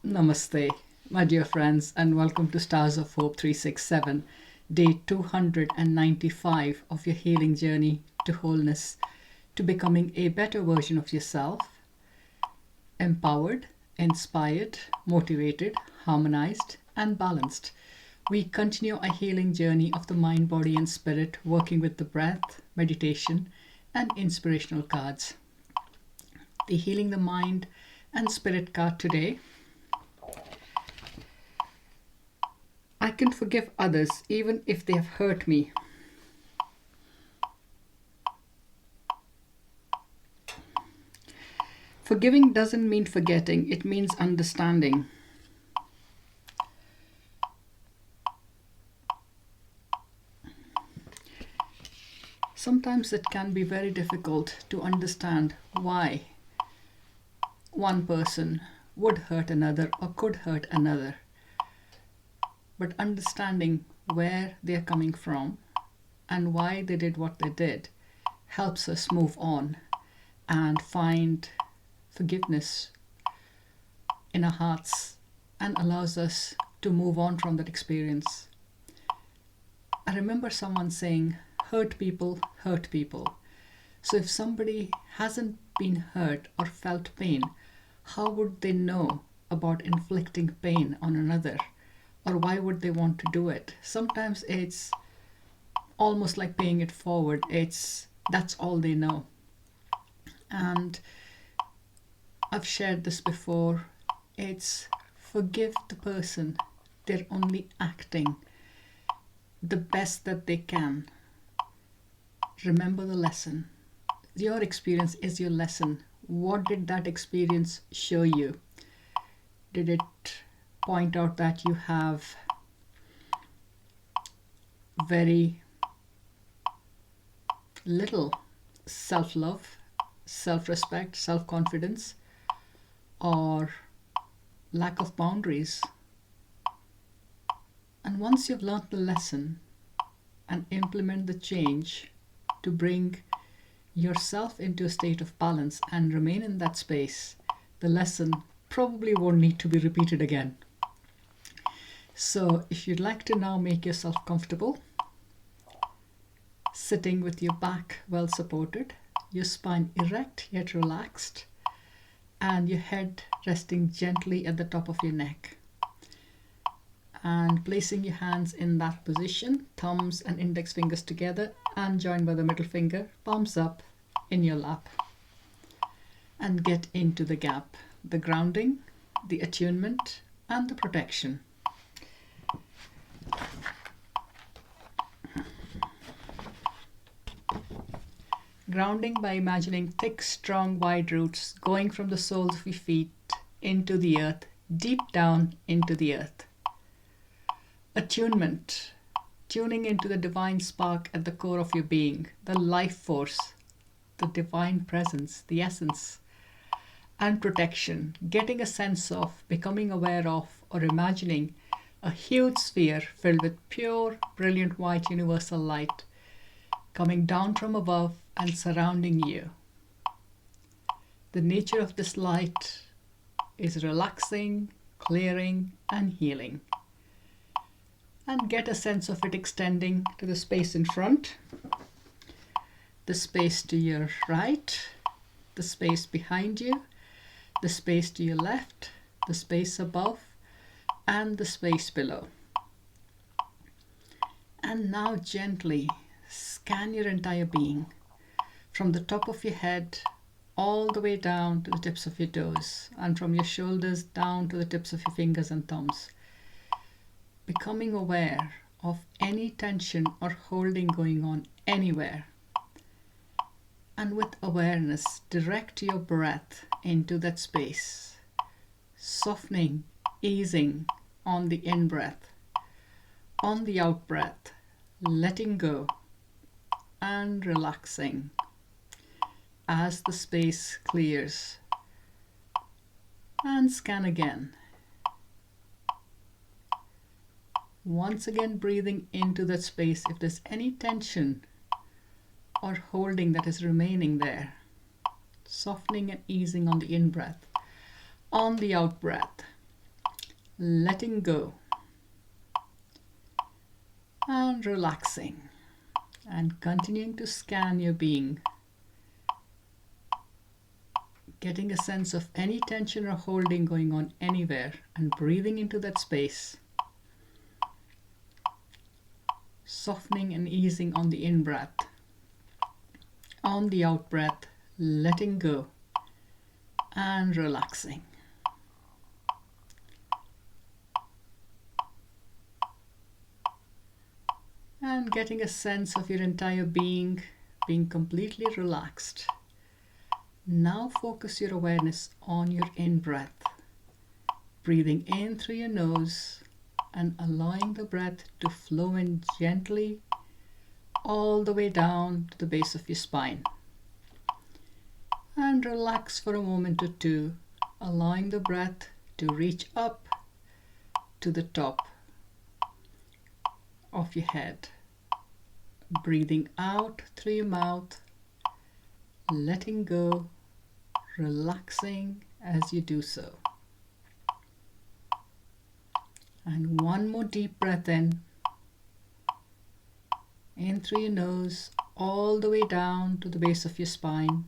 Namaste, my dear friends, and welcome to Stars of Hope 367, day 295 of your healing journey to wholeness, to becoming a better version of yourself, empowered, inspired, motivated, harmonized, and balanced. We continue a healing journey of the mind, body, and spirit, working with the breath, meditation, and inspirational cards. The Healing the Mind and Spirit card today. I can forgive others even if they have hurt me. Forgiving doesn't mean forgetting, it means understanding. Sometimes it can be very difficult to understand why one person would hurt another or could hurt another. But understanding where they're coming from and why they did what they did helps us move on and find forgiveness in our hearts and allows us to move on from that experience. I remember someone saying, hurt people hurt people. So if somebody hasn't been hurt or felt pain, how would they know about inflicting pain on another? Or why would they want to do it? Sometimes it's almost like paying it forward. That's all they know. And I've shared this before. It's forgive the person. They're only acting the best that they can. Remember the lesson. Your experience is your lesson. What did that experience show you? Did it point out that you have very little self-love, self-respect, self-confidence, or lack of boundaries? And once you've learned the lesson and implement the change to bring yourself into a state of balance and remain in that space, the lesson probably won't need to be repeated again. So if you'd like to now make yourself comfortable, sitting with your back well supported, your spine erect yet relaxed, and your head resting gently at the top of your neck. And placing your hands in that position, thumbs and index fingers together and joined by the middle finger, palms up in your lap. And get into the gap, the grounding, the attunement, and the protection. Grounding by imagining thick, strong, wide roots going from the soles of your feet into the earth, deep down into the earth. Attunement, tuning into the divine spark at the core of your being, the life force, the divine presence, the essence. And protection, getting a sense of, becoming aware of, or imagining a huge sphere filled with pure, brilliant white universal light coming down from above and surrounding you. The nature of this light is relaxing, clearing, and healing. And get a sense of it extending to the space in front, the space to your right, the space behind you, the space to your left, the space above, and the space below. And now gently scan your entire being from the top of your head all the way down to the tips of your toes, and from your shoulders down to the tips of your fingers and thumbs. Becoming aware of any tension or holding going on anywhere. And with awareness, direct your breath into that space, softening, easing on the in-breath, on the out-breath, letting go and relaxing as the space clears. And scan again. Once again, breathing into that space. If there's any tension or holding that is remaining there, softening and easing on the in-breath, on the out-breath, letting go and relaxing, and continuing to scan your being, getting a sense of any tension or holding going on anywhere and breathing into that space, softening and easing on the in-breath, on the out-breath, letting go and relaxing. And getting a sense of your entire being being completely relaxed. Now focus your awareness on your in-breath, breathing in through your nose and allowing the breath to flow in gently all the way down to the base of your spine. And relax for a moment or two, allowing the breath to reach up to the top of your head. Breathing out through your mouth, letting go, relaxing as you do so. And one more deep breath in through your nose, all the way down to the base of your spine.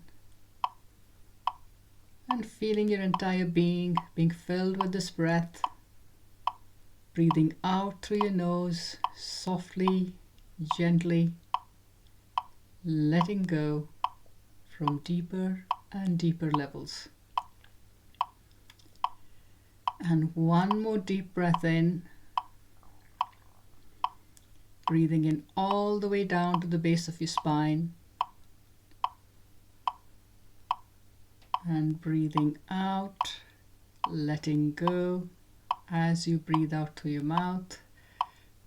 And feeling your entire being being filled with this breath. Breathing out through your nose, softly, gently, letting go from deeper and deeper levels. And one more deep breath in, breathing in all the way down to the base of your spine, and breathing out, letting go as you breathe out through your mouth.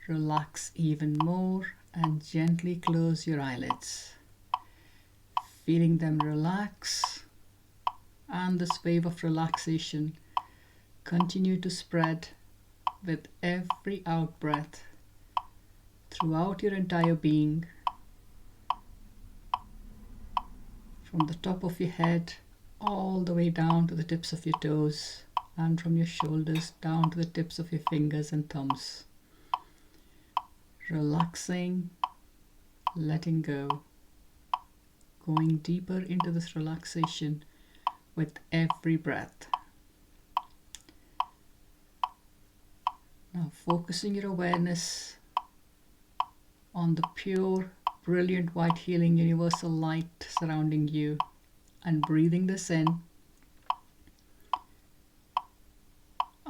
Relax even more and gently close your eyelids, feeling them relax, and this wave of relaxation continue to spread with every out breath throughout your entire being, from the top of your head all the way down to the tips of your toes, and from your shoulders down to the tips of your fingers and thumbs. Relaxing, letting go, going deeper into this relaxation with every breath. Now focusing your awareness on the pure, brilliant white healing universal light surrounding you, and breathing this in,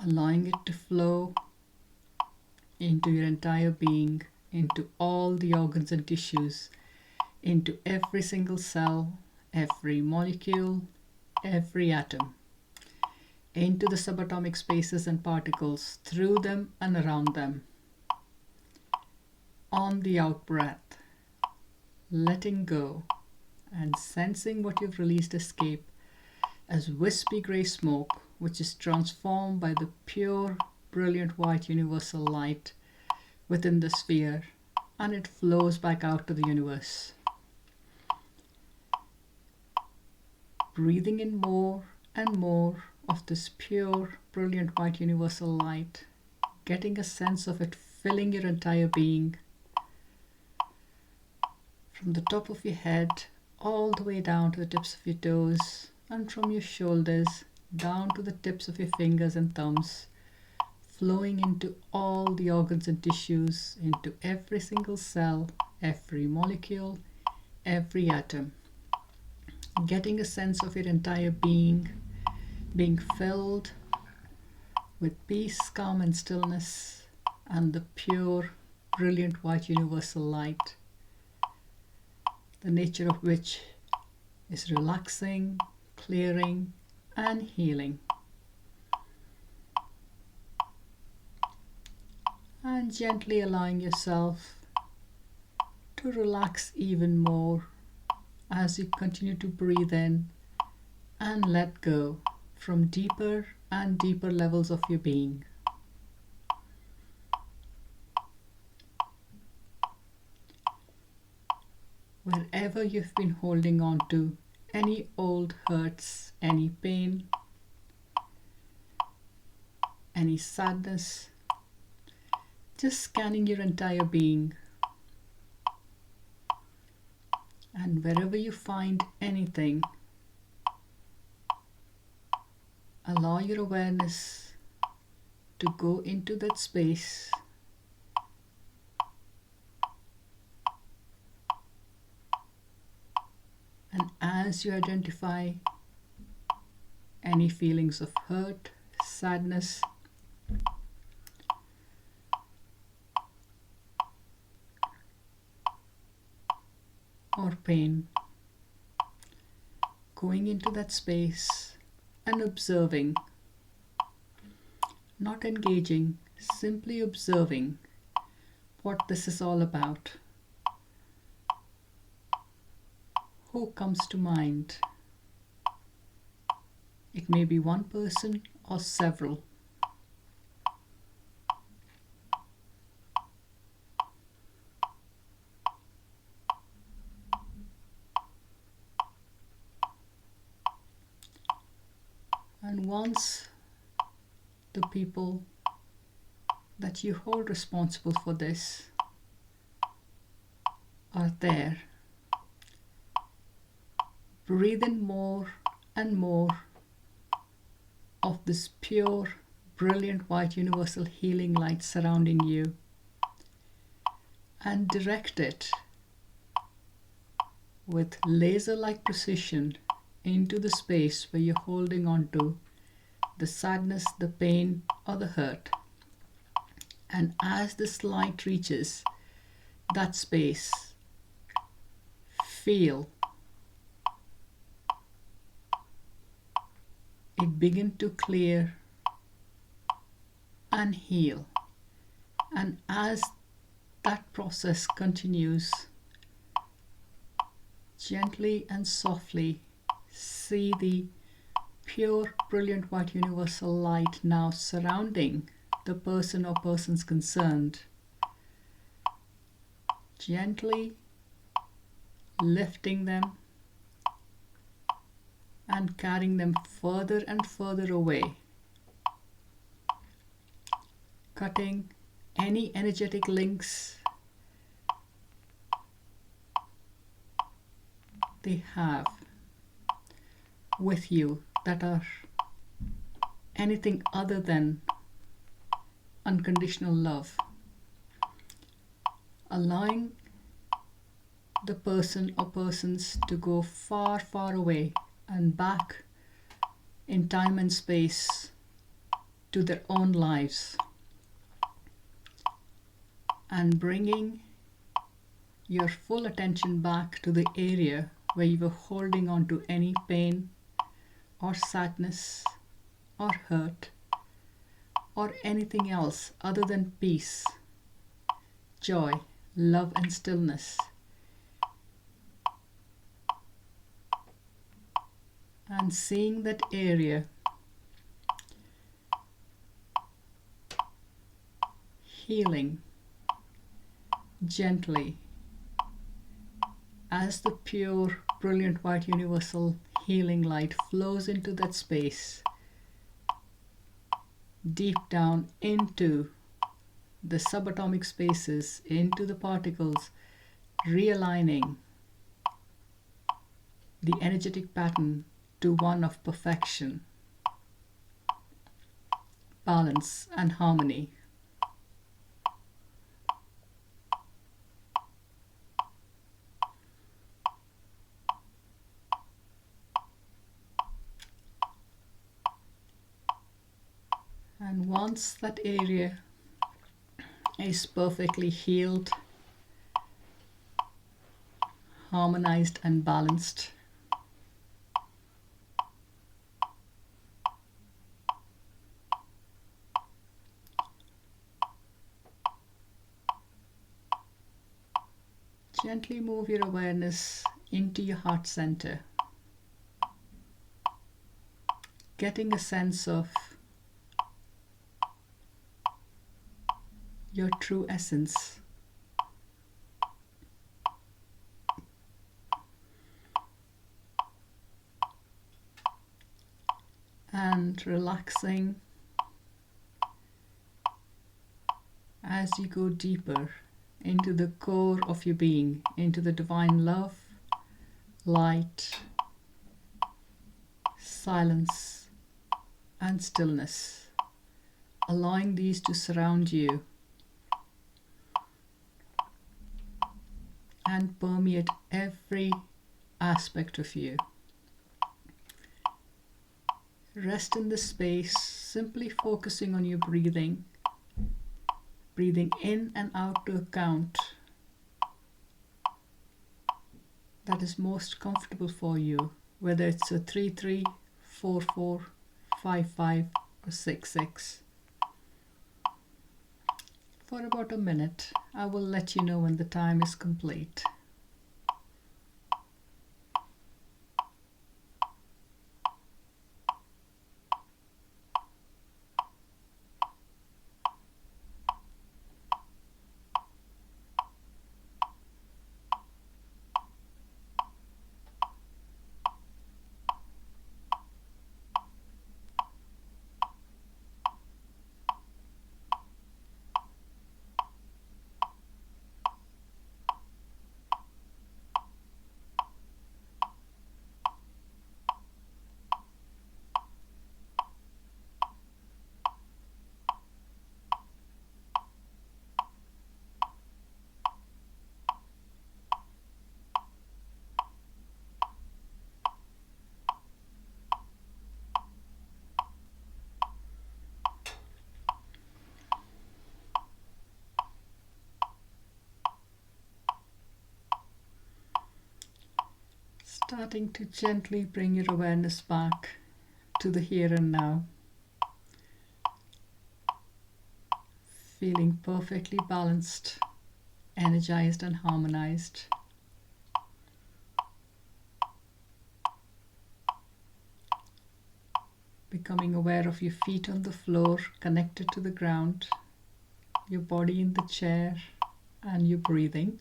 allowing it to flow into your entire being, into all the organs and tissues, into every single cell, every molecule, every atom, into the subatomic spaces and particles, through them and around them. On the out breath, letting go and sensing what you've released escape as wispy grey smoke, which is transformed by the pure, brilliant white universal light within the sphere, and it flows back out to the universe. Breathing in more and more of this pure, brilliant white universal light, getting a sense of it filling your entire being, from the top of your head all the way down to the tips of your toes, and from your shoulders down to the tips of your fingers and thumbs, flowing into all the organs and tissues, into every single cell, every molecule, every atom. Getting a sense of your entire being being filled with peace, calm and stillness, and the pure, brilliant white universal light, the nature of which is relaxing, clearing and healing. And gently allowing yourself to relax even more as you continue to breathe in and let go from deeper and deeper levels of your being. Wherever you've been holding on to any old hurts, any pain, any sadness, just scanning your entire being. And wherever you find anything, allow your awareness to go into that space and as you identify any feelings of hurt, sadness, or pain, going into that space and observing, not engaging, simply observing what this is all about. Who comes to mind? It may be one person or several. And once the people that you hold responsible for this are there, breathe in more and more of this pure, brilliant white universal healing light surrounding you and direct it with laser-like precision into the space where you're holding on to the sadness, the pain, or the hurt. And as this light reaches that space, feel it begin to clear and heal. And as that process continues, gently and softly see the pure, brilliant white universal light now surrounding the person or persons concerned, gently lifting them and carrying them further and further away, cutting any energetic links they have with you that are anything other than unconditional love, allowing the person or persons to go far, far away and back in time and space to their own lives, and bringing your full attention back to the area where you were holding on to any pain or sadness or hurt or anything else other than peace, joy, love, and stillness. And seeing that area healing gently as the pure, brilliant white universal healing light flows into that space, deep down into the subatomic spaces, into the particles, realigning the energetic pattern to one of perfection, balance, and harmony. And once that area is perfectly healed, harmonized, and balanced, gently move your awareness into your heart center, getting a sense of your true essence. And relaxing as you go deeper into the core of your being, into the divine love, light, silence, and stillness, allowing these to surround you and permeate every aspect of you. Rest in this space, simply focusing on your breathing, breathing in and out to a count that is most comfortable for you, whether it's a 3-3, 4-4, 5-5, or 6-6. For about a minute, I will let you know when the time is complete. Starting to gently bring your awareness back to the here and now. Feeling perfectly balanced, energized, and harmonized. Becoming aware of your feet on the floor, connected to the ground, your body in the chair, and your breathing.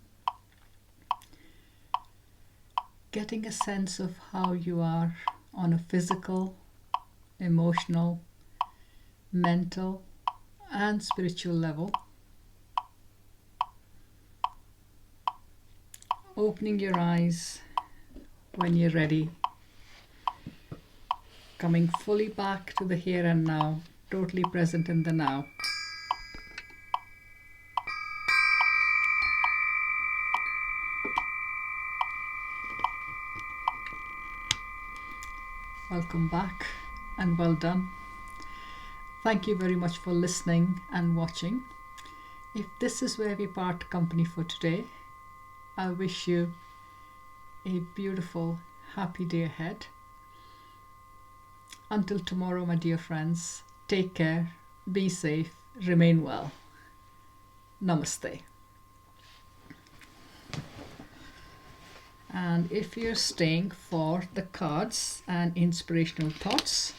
Getting a sense of how you are on a physical, emotional, mental, and spiritual level. Opening your eyes when you're ready. Coming fully back to the here and now, totally present in the now. Welcome back and well done. Thank you very much for listening and watching. If this is where we part company for today, I wish you a beautiful, happy day ahead. Until tomorrow, my dear friends, take care, be safe, remain well. Namaste. And if you're staying for the cards and inspirational thoughts,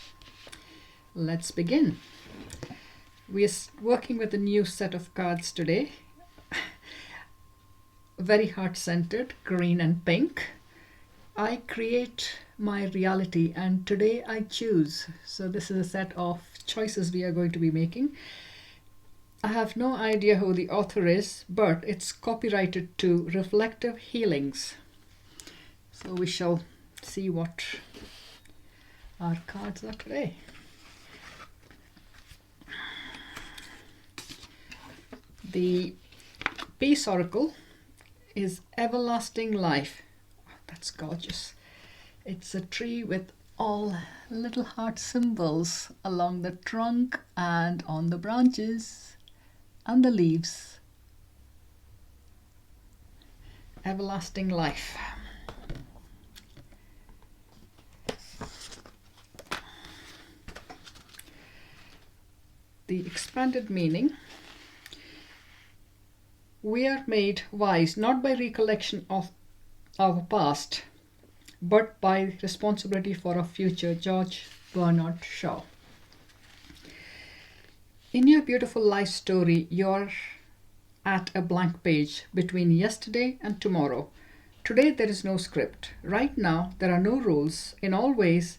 let's begin. We are working with a new set of cards today. Very heart-centered, green and pink. I create my reality and today I choose. So this is a set of choices we are going to be making. I have no idea who the author is, but it's copyrighted to Reflective Healings. So we shall see what our cards are today. The Peace Oracle is Everlasting Life. Oh, that's gorgeous. It's a tree with all little heart symbols along the trunk and on the branches and the leaves. Everlasting life. The expanded meaning. We are made wise not by recollection of our past, but by responsibility for our future. George Bernard Shaw. In your beautiful life story, you're at a blank page between yesterday and tomorrow. Today there is no script. Right now there are no rules. In all ways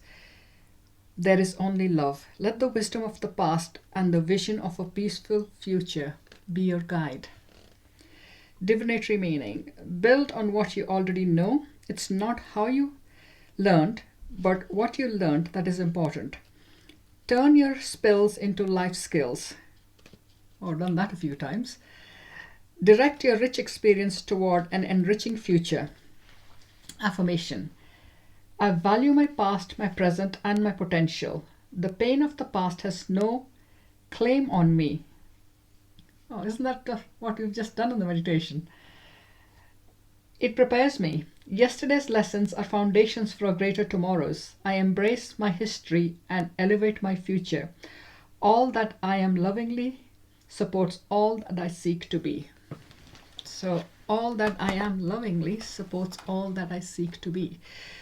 there is only love. Let the wisdom of the past and the vision of a peaceful future be your guide. Divinatory meaning. Build on what you already know. It's not how you learned, but what you learned that is important. Turn your spills into life skills. I've done that a few times. Direct your rich experience toward an enriching future. Affirmation. I value my past, my present, and my potential. The pain of the past has no claim on me. Oh, isn't that what we've just done in the meditation? It prepares me. Yesterday's lessons are foundations for greater tomorrows. I embrace my history and elevate my future. All that I am lovingly supports all that I seek to be. So all that I am lovingly supports all that I seek to be.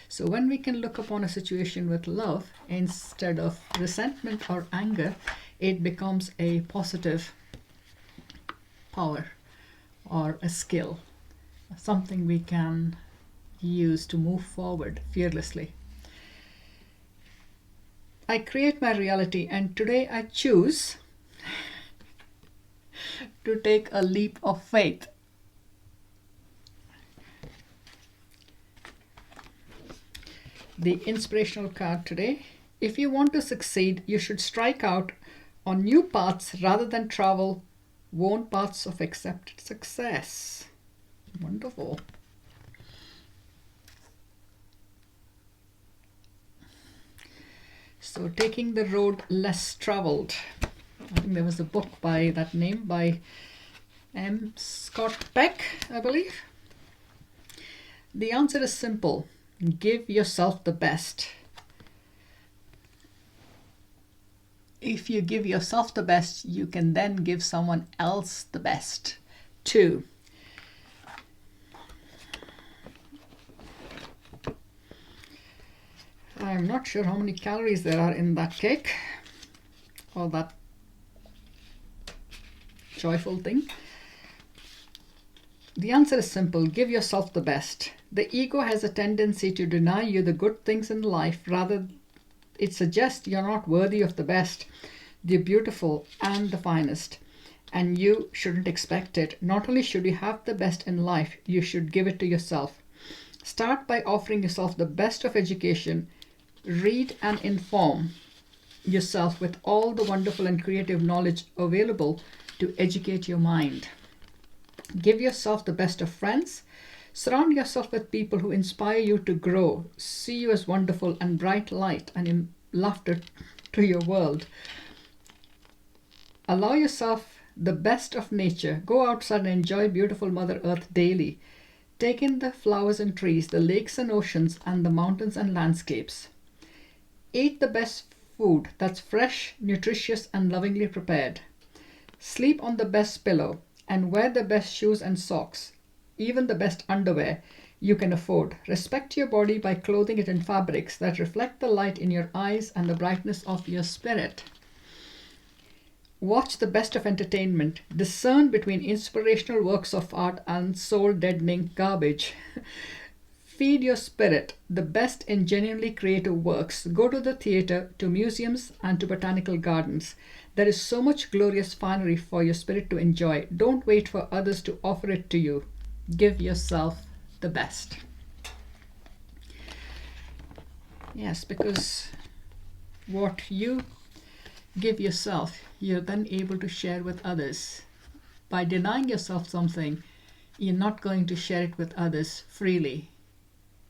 So when we can look upon a situation with love instead of resentment or anger, it becomes a positive power or a skill, something we can use to move forward fearlessly. I create my reality, and today I choose to take a leap of faith. The inspirational card today. If you want to succeed, you should strike out on new paths rather than travel worn paths of accepted success. Wonderful. So taking the road less traveled. I think there was a book by that name by M. Scott Peck, I believe. The answer is simple. Give yourself the best. If you give yourself the best, you can then give someone else the best too. I'm not sure how many calories there are in that cake or that joyful thing. The answer is simple. Give yourself the best. The ego has a tendency to deny you the good things in life. Rather, it suggests you're not worthy of the best, the beautiful, and the finest. And you shouldn't expect it. Not only should you have the best in life, you should give it to yourself. Start by offering yourself the best of education. Read and inform yourself with all the wonderful and creative knowledge available to educate your mind. Give yourself the best of friends. Surround yourself with people who inspire you to grow, see you as wonderful and bright light and in laughter to your world. Allow yourself the best of nature. Go outside and enjoy beautiful Mother Earth daily. Take in the flowers and trees, the lakes and oceans, and the mountains and landscapes. Eat the best food that's fresh, nutritious, and lovingly prepared. Sleep on the best pillow and wear the best shoes and socks, even the best underwear you can afford. Respect your body by clothing it in fabrics that reflect the light in your eyes and the brightness of your spirit. Watch the best of entertainment. Discern between inspirational works of art and soul-deadening garbage. Feed your spirit the best in genuinely creative works. Go to the theatre, to museums, and to botanical gardens. There is so much glorious finery for your spirit to enjoy. Don't wait for others to offer it to you. Give yourself the best. Yes, because what you give yourself, you're then able to share with others. By denying yourself something, you're not going to share it with others freely.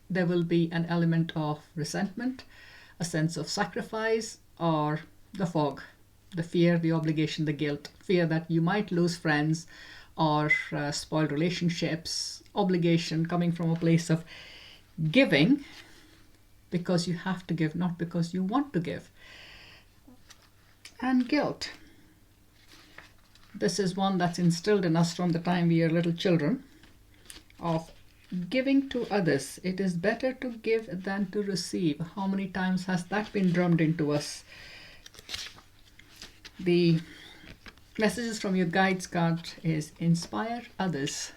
There will be an element of resentment, a sense of sacrifice, or the fog, the fear, the obligation, the guilt, fear that you might lose friends or spoil relationships, obligation coming from a place of giving because you have to give, not because you want to give. And guilt. This is one that's instilled in us from the time we are little children, of giving to others. It is better to give than to receive. How many times has that been drummed into us? The messages from your guides card is inspire others.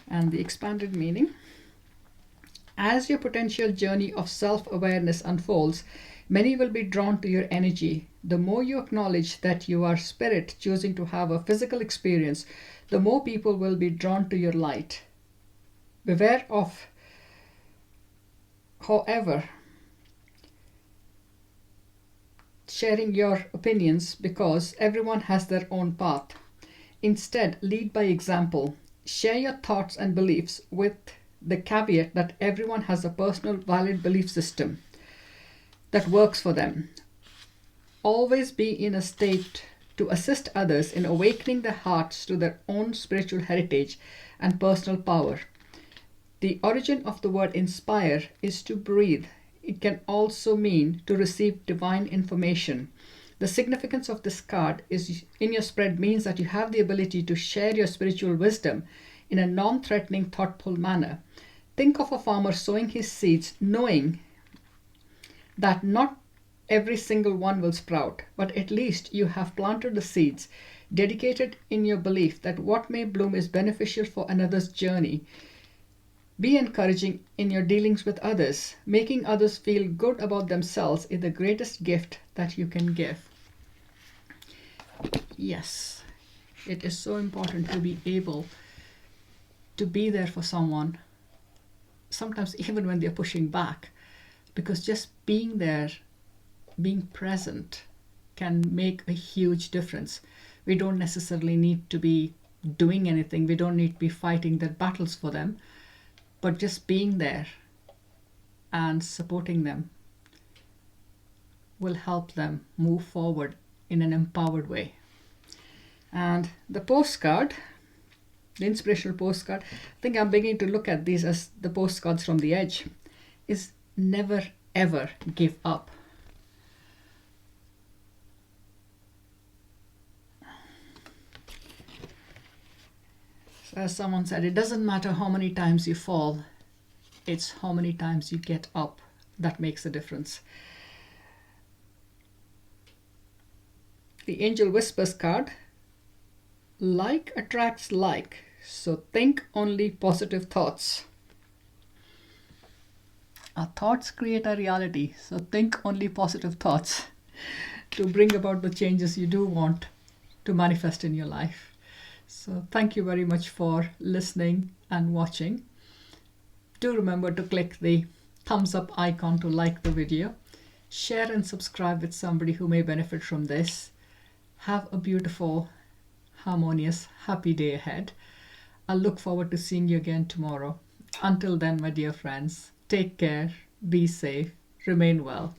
And the expanded meaning. As your potential journey of self-awareness unfolds, many will be drawn to your energy. The more you acknowledge that you are spirit choosing to have a physical experience, the more people will be drawn to your light. Beware of, however, sharing your opinions because everyone has their own path. Instead, lead by example. Share your thoughts and beliefs with the caveat that everyone has a personal valid belief system that works for them. Always be in a state to assist others in awakening their hearts to their own spiritual heritage and personal power. The origin of the word inspire is to breathe. It can also mean to receive divine information. The significance of this card is in your spread means that you have the ability to share your spiritual wisdom in a non-threatening, thoughtful manner. Think of a farmer sowing his seeds, knowing that not every single one will sprout, but at least you have planted the seeds, dedicated in your belief that what may bloom is beneficial for another's journey. Be encouraging in your dealings with others. Making others feel good about themselves is the greatest gift that you can give. Yes, it is so important to be able to be there for someone, sometimes even when they're pushing back, because just being there, being present, can make a huge difference. We don't necessarily need to be doing anything, we don't need to be fighting their battles for them, but just being there and supporting them will help them move forward in an empowered way. And the postcard, the inspirational postcard, I think I'm beginning to look at these as the postcards from the edge, is never ever give up. So as someone said, it doesn't matter how many times you fall, it's how many times you get up that makes a difference. The Angel Whispers card, like attracts like, so think only positive thoughts. Our thoughts create our reality, so think only positive thoughts to bring about the changes you do want to manifest in your life. So thank you very much for listening and watching. Do remember to click the thumbs up icon to like the video. Share and subscribe with somebody who may benefit from this. Have a beautiful, harmonious, happy day ahead. I'll look forward to seeing you again tomorrow. Until then, my dear friends, take care, be safe, remain well.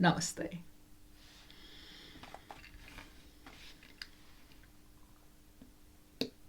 Namaste.